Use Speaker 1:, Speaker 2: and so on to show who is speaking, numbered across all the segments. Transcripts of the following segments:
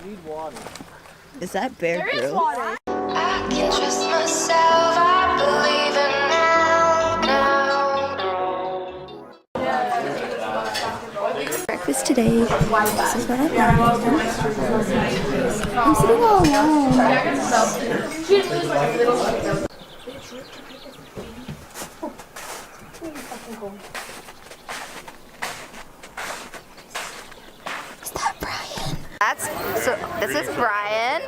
Speaker 1: Need water.
Speaker 2: Is that Bear Grylls?
Speaker 3: There is water. I can trust myself. I believe in now.
Speaker 2: Breakfast today. This is what I'm having. I'm sitting all alone. Is that Brian?
Speaker 4: This is Brian.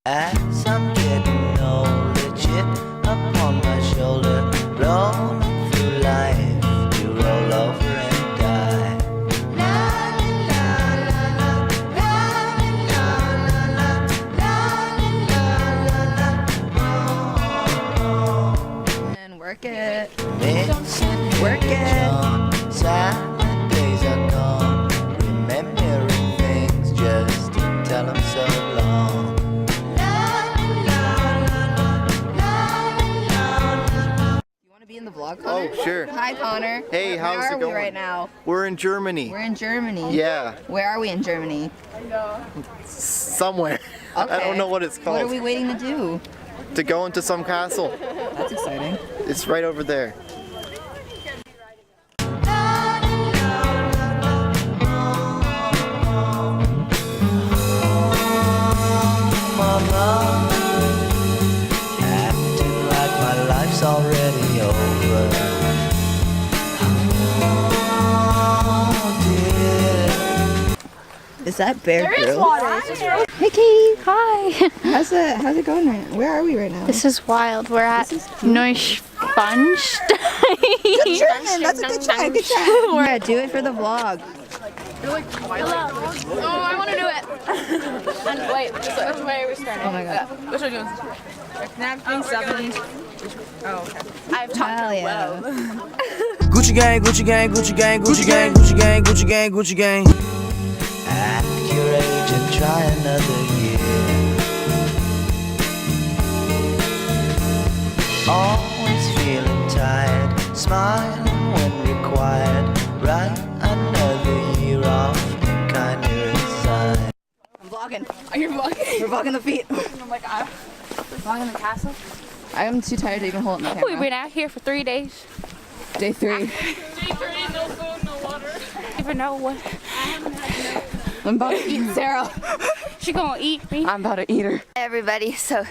Speaker 5: As I'm getting older, chip upon my shoulder, rolling through life, you roll over and die.
Speaker 2: And work it.
Speaker 5: Work it. Silent days are gone, remembering things just to tell them so long.
Speaker 2: You want to be in the vlog, Connor?
Speaker 1: Oh, sure.
Speaker 2: Hi, Connor.
Speaker 1: Hey, how's
Speaker 2: Where
Speaker 1: it
Speaker 2: are
Speaker 1: going?
Speaker 2: we right now?
Speaker 1: We're in Germany.
Speaker 2: We're in Germany.
Speaker 1: Yeah,
Speaker 2: Where are we in Germany?
Speaker 1: somewhere. I
Speaker 2: Okay.
Speaker 1: don't know what it's called.
Speaker 2: What are we waiting to do?
Speaker 1: To go into some castle.
Speaker 2: That's exciting.
Speaker 1: It's right over there.
Speaker 5: Mama, acting like my life's already over. Oh dear.
Speaker 2: Is that Bear
Speaker 3: There is
Speaker 2: Grylls?
Speaker 3: water.
Speaker 6: Hey Katie, hi.
Speaker 2: How's it going right now? Where are we right now?
Speaker 6: This is wild. We're at neuschwanstein.
Speaker 2: German. That's a good try. Good try. Yeah, do it for the vlog.
Speaker 3: Oh, I want to do it. Wait, which way are we starting?
Speaker 2: Oh my god.
Speaker 3: Which way are we doing?
Speaker 7: Napkin 70. Oh, okay.
Speaker 3: I've talked
Speaker 2: Hell
Speaker 3: to
Speaker 2: yeah.
Speaker 5: Gucci gang, Gucci gang, Gucci gang, Gucci gang, Gucci gang, Gucci gang, Gucci gang. At your age and try another year. Always feeling tired, smiling when required. Right another year off and kinda resigned.
Speaker 2: I'm vlogging.
Speaker 3: Are you vlogging?
Speaker 2: We're vlogging the feet.
Speaker 3: I'm like, I'm vlogging the castle.
Speaker 2: I'm too tired to even hold up my camera.
Speaker 6: We've been out here for 3 days.
Speaker 2: Day 3.
Speaker 3: Day 3, no food, no water.
Speaker 6: Even know what
Speaker 2: I'm about to eat Sarah.
Speaker 6: she gonna eat me.
Speaker 2: I'm about to eat her.
Speaker 4: Hi everybody, so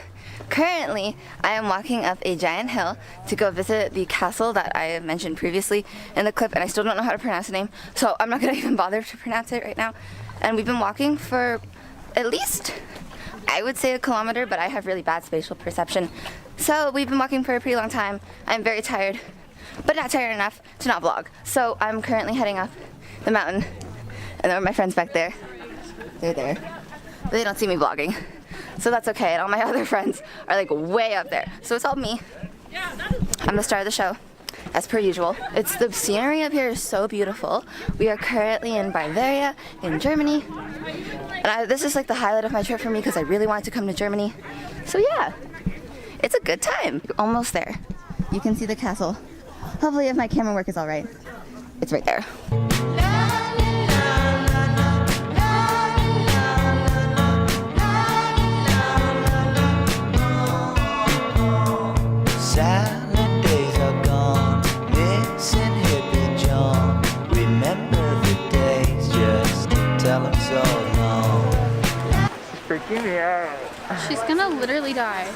Speaker 4: currently I am walking up a giant hill to go visit the castle that I mentioned previously in the clip, and I still don't know how to pronounce the name, so I'm not gonna even bother to pronounce it right now. And we've been walking for at least, I would say, a kilometer, but I have really bad spatial perception. So we've been walking for a pretty long time. I'm very tired, but not tired enough to not vlog. So I'm currently heading up the mountain, and there are my friends back there. They're there. But they don't see me vlogging. So that's okay, and all my other friends are like way up there. So it's all me. I'm the star of the show, as per usual. The scenery up here is so beautiful. We are currently in Bavaria, in Germany. And this is like the highlight of my trip for me because I really wanted to come to Germany. So yeah, it's a good time. Almost there. You can see the castle. Hopefully if my camera work is all right. It's right there.
Speaker 5: Silent days are gone, missing hippie John. Remember the days just to tell him so long.
Speaker 1: Freaking me out.
Speaker 6: She's gonna literally die.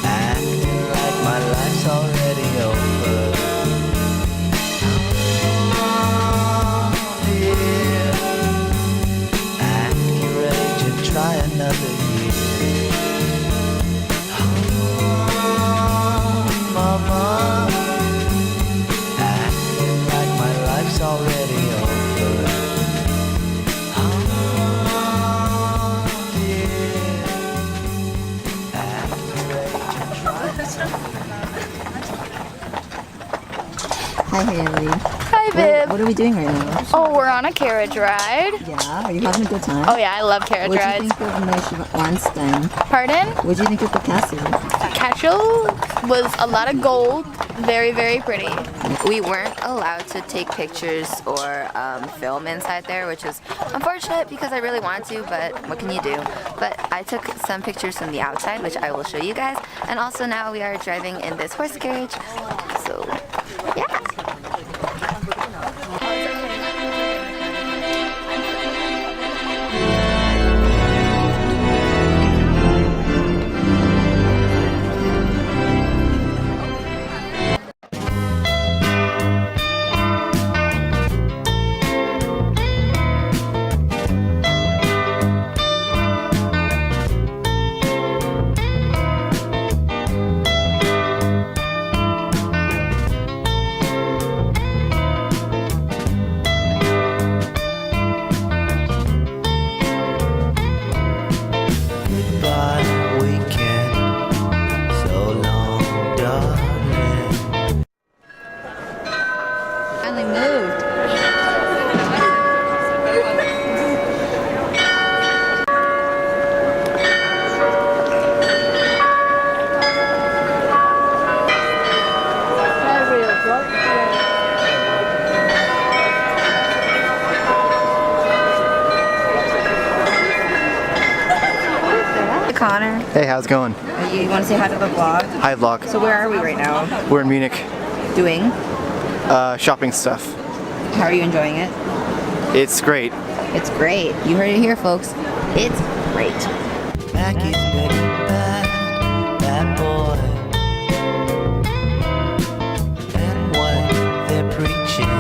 Speaker 5: Acting like my life's already over. Yeah. At your age and try another year. Mama, acting like my life's already over. Yeah. At your age and try.
Speaker 2: Hi, Haley.
Speaker 6: Hi.
Speaker 3: Hi, babe.
Speaker 2: What are we doing right now?
Speaker 3: Oh, we're on a carriage ride.
Speaker 2: Yeah, are you having a good time?
Speaker 3: Oh yeah, I love carriage
Speaker 2: What do you
Speaker 3: rides.
Speaker 2: think of neuschwanstein?
Speaker 3: Pardon?
Speaker 2: What do you think of the castle?
Speaker 3: Castle was a lot of gold. Very, very pretty.
Speaker 4: We weren't allowed to take pictures or film inside there, which is unfortunate because I really wanted to, but what can you do? But I took some pictures from the outside, which I will show you guys. And also now we are driving in this horse carriage. So, yeah.
Speaker 5: Goodbye, weekend. So long, darling.
Speaker 2: Finally moved.
Speaker 4: Connor.
Speaker 1: Hey, how's it going?
Speaker 2: You want to say hi to the vlog?
Speaker 1: Hi, vlog.
Speaker 2: So where are we right now?
Speaker 1: We're in Munich.
Speaker 2: Doing?
Speaker 1: Shopping stuff.
Speaker 2: How are you enjoying it?
Speaker 1: It's great.
Speaker 2: It's great. You heard it here, folks. It's great.
Speaker 5: Mackie's been a bad, bad boy. And what they're preaching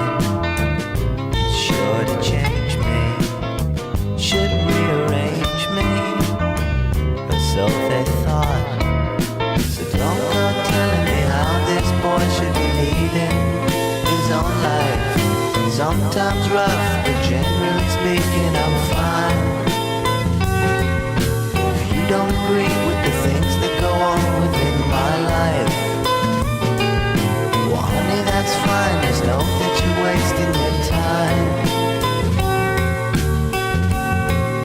Speaker 5: is sure to change me. Should rearrange me. Or so they thought. So don't go telling me how this boy should be leading his own life. Sometimes rough, but generally speaking, I'm fine. If you don't agree with the things that go on within my life, well, honey, that's fine. There's no